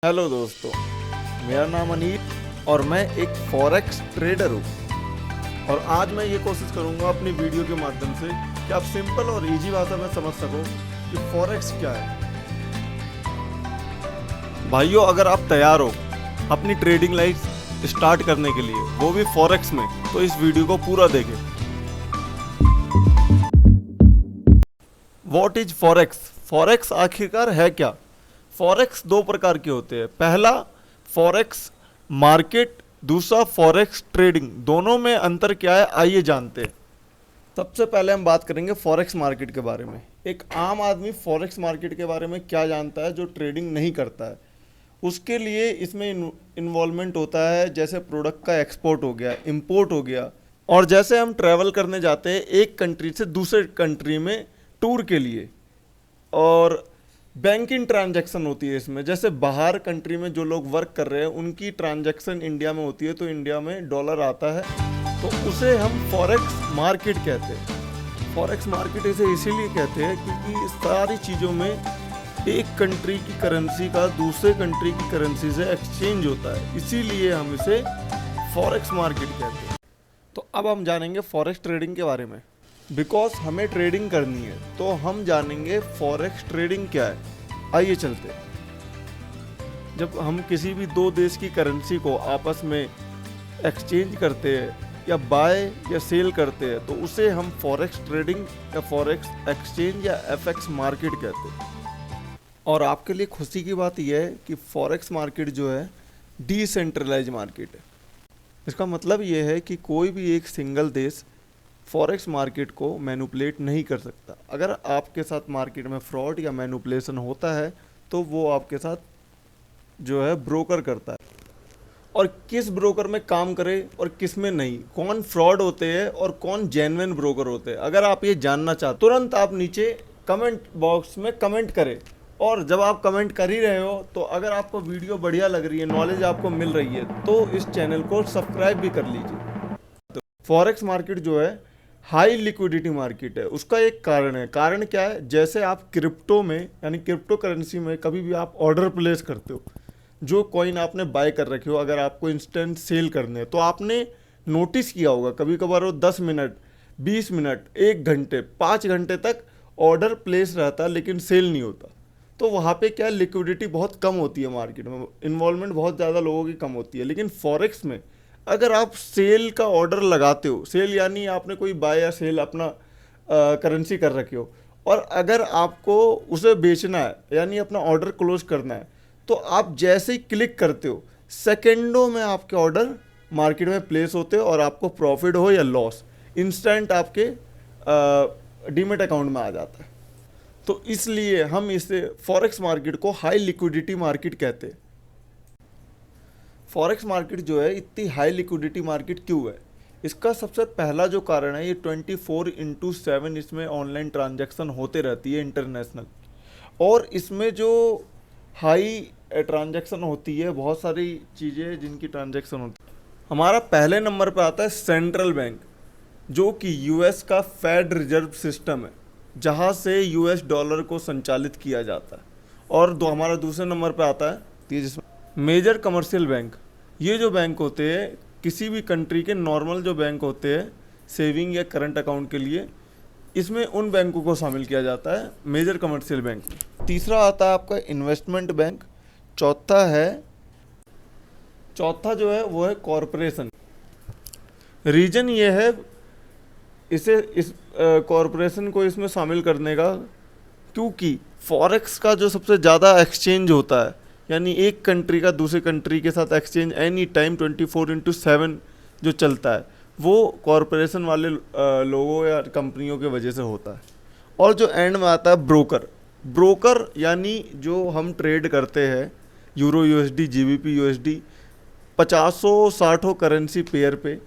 Hello दोस्तों, मेरा नाम अनील और मैं एक फॉरेक्स ट्रेडर हूँ। और आज मैं ये कोशिश करूँगा अपनी वीडियो के माध्यम से कि आप सिंपल और इजी भाषा में समझ सको कि फॉरेक्स क्या है। भाइयों, अगर आप तैयार हो अपनी ट्रेडिंग लाइफ स्टार्ट करने के लिए, वो भी फॉरेक्स में, तो इस वीडियो को पूरा देखें। What is forex? फॉरेक्स आखिरकार है क्या? फॉरेक्स दो प्रकार के होते हैं। पहला फॉरेक्स मार्केट, दूसरा फॉरेक्स ट्रेडिंग। दोनों में अंतर क्या है, आइए जानते हैं। सबसे पहले हम बात करेंगे फॉरेक्स मार्केट के बारे में। एक आम आदमी फॉरेक्स मार्केट के बारे में क्या जानता है जो ट्रेडिंग नहीं करता है? उसके लिए इसमें इन्वॉल्वमेंट होता है, जैसे प्रोडक्ट का एक्सपोर्ट हो गया, इंपोर्ट हो गया, और जैसे हम ट्रैवल करने जाते हैं एक कंट्री से दूसरे कंट्री में टूर के लिए, और बैंकिंग ट्रांजैक्शन होती है इसमें। जैसे बाहर कंट्री में जो लोग वर्क कर रहे हैं उनकी ट्रांजैक्शन इंडिया में होती है, तो इंडिया में डॉलर आता है, तो उसे हम फॉरेक्स मार्केट कहते हैं। फॉरेक्स मार्केट इसे इसीलिए कहते हैं क्योंकि सारी चीज़ों में एक कंट्री की करेंसी का दूसरे कंट्री की करेंसी से एक्सचेंज होता है, इसीलिए हम इसे फॉरेक्स मार्केट कहते हैं। तो अब हम जानेंगे फॉरेक्स ट्रेडिंग के बारे में। बिकॉज हमें ट्रेडिंग करनी है तो हम जानेंगे फॉरेक्स ट्रेडिंग क्या है। आइए चलते हैं। जब हम किसी भी दो देश की करेंसी को आपस में एक्सचेंज करते हैं या बाय या सेल करते हैं, तो उसे हम फॉरेक्स ट्रेडिंग या फॉरेक्स एक्सचेंज या एफएक्स मार्केट कहते हैं। और आपके लिए खुशी की बात यह है कि फॉरेक्स मार्केट जो है डिसेंट्रलाइज मार्केट है। इसका मतलब यह है कि कोई भी एक सिंगल देश फॉरेक्स मार्केट को मैनिपुलेट नहीं कर सकता। अगर आपके साथ मार्केट में फ्रॉड या मैनिपुलेशन होता है तो वो आपके साथ जो है ब्रोकर करता है। और किस ब्रोकर में काम करे और किस में नहीं, कौन फ्रॉड होते हैं और कौन जेन्युइन ब्रोकर होते हैं, अगर आप ये जानना चाहते तुरंत आप नीचे कमेंट बॉक्स में कमेंट करें। और जब आप कमेंट कर ही रहे हो तो अगर आपको वीडियो बढ़िया लग रही है, नॉलेज आपको मिल रही है, तो इस चैनल को सब्सक्राइब भी कर लीजिए। तो फॉरेक्स मार्केट जो है हाई लिक्विडिटी मार्केट है। उसका एक कारण है। कारण क्या है? जैसे आप क्रिप्टो में यानी क्रिप्टो करेंसी में कभी भी आप ऑर्डर प्लेस करते हो, जो कॉइन आपने बाय कर रखे हो, अगर आपको इंस्टेंट सेल करने हैं तो आपने नोटिस किया होगा कभी कभार वो 10 मिनट 20 मिनट 1 घंटे 5 घंटे तक ऑर्डर प्लेस रहता है लेकिन सेल नहीं होता। तो वहाँ पे क्या, लिक्विडिटी बहुत कम होती है मार्केट में, इन्वॉल्वमेंट बहुत ज़्यादा लोगों की कम होती है। लेकिन फॉरेक्स में अगर आप सेल का ऑर्डर लगाते हो, सेल यानी आपने कोई बाय या सेल अपना करेंसी कर रखे हो, और अगर आपको उसे बेचना है यानी अपना ऑर्डर क्लोज करना है, तो आप जैसे ही क्लिक करते हो सेकेंडों में आपके ऑर्डर मार्केट में प्लेस होते हैं, और आपको प्रॉफिट हो या लॉस इंस्टेंट आपके डीमेट अकाउंट में आ जाता है। तो इसलिए हम इसे फॉरेक्स मार्केट को हाई लिक्विडिटी मार्केट कहते हैं। फॉरेक्स मार्केट जो है इतनी हाई लिक्विडिटी मार्केट क्यों है? इसका सबसे पहला जो कारण है, ये 24/7 इसमें ऑनलाइन ट्रांजैक्शन होते रहती है इंटरनेशनल, और इसमें जो हाई ट्रांजैक्शन होती है, बहुत सारी चीज़ें जिनकी ट्रांजैक्शन होती है। हमारा पहले नंबर पे आता है सेंट्रल बैंक, जो कि यूएस का फेड रिजर्व सिस्टम है, जहाँ से यूएस डॉलर को संचालित किया जाता है। और हमारा दूसरे नंबर पे आता है जिसमें मेजर कमर्शियल बैंक। ये जो बैंक होते हैं किसी भी कंट्री के नॉर्मल जो बैंक होते हैं सेविंग या करंट अकाउंट के लिए, इसमें उन बैंकों को शामिल किया जाता है मेजर कमर्शियल बैंक में। तीसरा आता है आपका इन्वेस्टमेंट बैंक। चौथा जो है वो है कॉरपोरेशन। रीजन ये है इस कॉरपोरेशन को इसमें शामिल करने का, क्योंकि फॉरेक्स का जो सबसे ज़्यादा एक्सचेंज होता है, यानी एक कंट्री का दूसरे कंट्री के साथ एक्सचेंज एनी टाइम 24/7 जो चलता है, वो कॉरपोरेशन वाले लोगों या कंपनियों के वजह से होता है। और जो एंड में आता है ब्रोकर यानी जो हम ट्रेड करते हैं euro USD, GBP USD, 50-60 currency pair पे,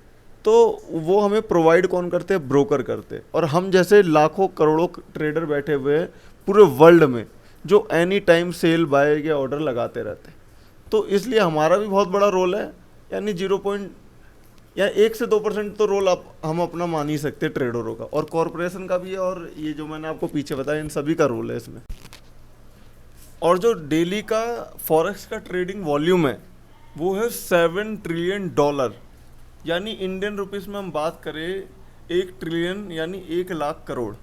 तो वो हमें प्रोवाइड कौन करते हैं? ब्रोकर करते हैं। और हम जैसे लाखों करोड़ों ट्रेडर बैठे हुए हैं पूरे वर्ल्ड में, जो एनी टाइम सेल बाय के ऑर्डर लगाते रहते हैं। तो इसलिए हमारा भी बहुत बड़ा रोल है, यानी 1 से 2% तो रोल हम अपना मान ही सकते हैं ट्रेडरों का, और कॉरपोरेशन का भी है, और ये जो मैंने आपको पीछे बताया इन सभी का रोल है इसमें। और जो डेली का फॉरेक्स का ट्रेडिंग वॉल्यूम है वो है $7 ट्रिलियन, यानी इंडियन रुपीस में हम बात करें 1 ट्रिलियन यानी 1 लाख करोड़।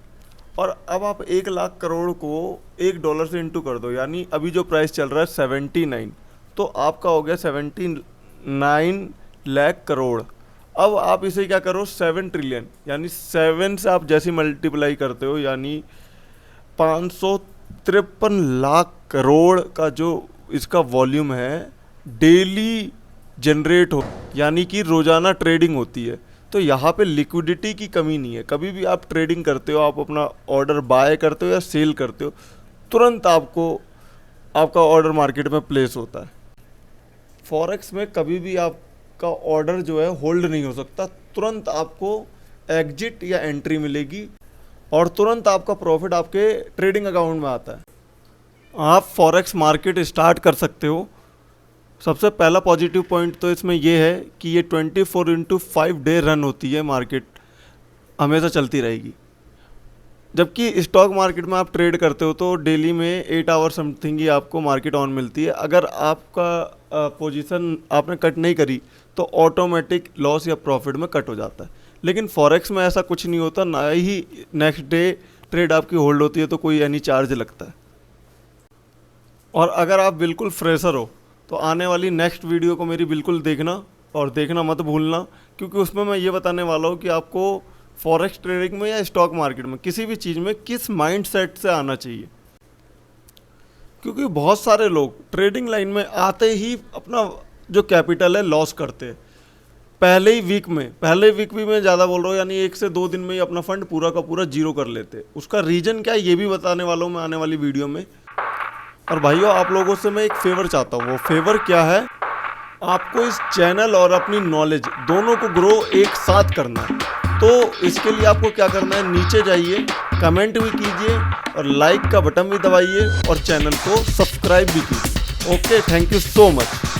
और अब आप 1 लाख करोड़ को $1 से इंटू कर दो, यानी अभी जो प्राइस चल रहा है 79, तो आपका हो गया 79 लाख करोड़। अब आप इसे क्या करो 7 ट्रिलियन, यानी 7 से आप जैसे मल्टीप्लाई करते हो यानी 553 लाख करोड़ का जो इसका वॉल्यूम है डेली जनरेट हो, यानी कि रोज़ाना ट्रेडिंग होती है। तो यहाँ पे लिक्विडिटी की कमी नहीं है। कभी भी आप ट्रेडिंग करते हो, आप अपना ऑर्डर बाय करते हो या सेल करते हो, तुरंत आपका ऑर्डर मार्केट में प्लेस होता है। फॉरेक्स में कभी भी आपका ऑर्डर जो है होल्ड नहीं हो सकता, तुरंत आपको एग्जिट या एंट्री मिलेगी और तुरंत आपका प्रॉफिट आपके ट्रेडिंग अकाउंट में आता है। आप फॉरेक्स मार्केट स्टार्ट कर सकते हो। सबसे पहला पॉजिटिव पॉइंट तो इसमें यह है कि ये 24/5 डे रन होती है, मार्केट हमेशा चलती रहेगी। जबकि स्टॉक मार्केट में आप ट्रेड करते हो तो डेली में 8 आवर समथिंग ही आपको मार्केट ऑन मिलती है। अगर आपका पोजीशन आपने कट नहीं करी तो ऑटोमेटिक लॉस या प्रॉफिट में कट हो जाता है। लेकिन फॉरेक्स में ऐसा कुछ नहीं होता, ना ही नेक्स्ट डे ट्रेड आपकी होल्ड होती है तो कोई एनी चार्ज लगता है। और अगर आप बिल्कुल फ्रेशर हो तो आने वाली नेक्स्ट वीडियो को मेरी बिल्कुल देखना और देखना मत भूलना, क्योंकि उसमें मैं ये बताने वाला हूँ कि आपको फॉरेक्स ट्रेडिंग में या स्टॉक मार्केट में किसी भी चीज़ में किस माइंडसेट से आना चाहिए। क्योंकि बहुत सारे लोग ट्रेडिंग लाइन में आते ही अपना जो कैपिटल है लॉस करते हैं पहले वीक भी मैं ज़्यादा बोल रहा हूँ, यानी 1 से 2 दिन में ही अपना फंड पूरा का पूरा जीरो कर लेते। उसका रीज़न क्या है ये भी बताने वाला हूँ मैं आने वाली वीडियो में। और भाइयों, आप लोगों से मैं एक फेवर चाहता हूँ। वो फेवर क्या है, आपको इस चैनल और अपनी नॉलेज दोनों को ग्रो एक साथ करना है। तो इसके लिए आपको क्या करना है, नीचे जाइए, कमेंट भी कीजिए और लाइक का बटन भी दबाइए और चैनल को सब्सक्राइब भी कीजिए। Okay, thank you so much.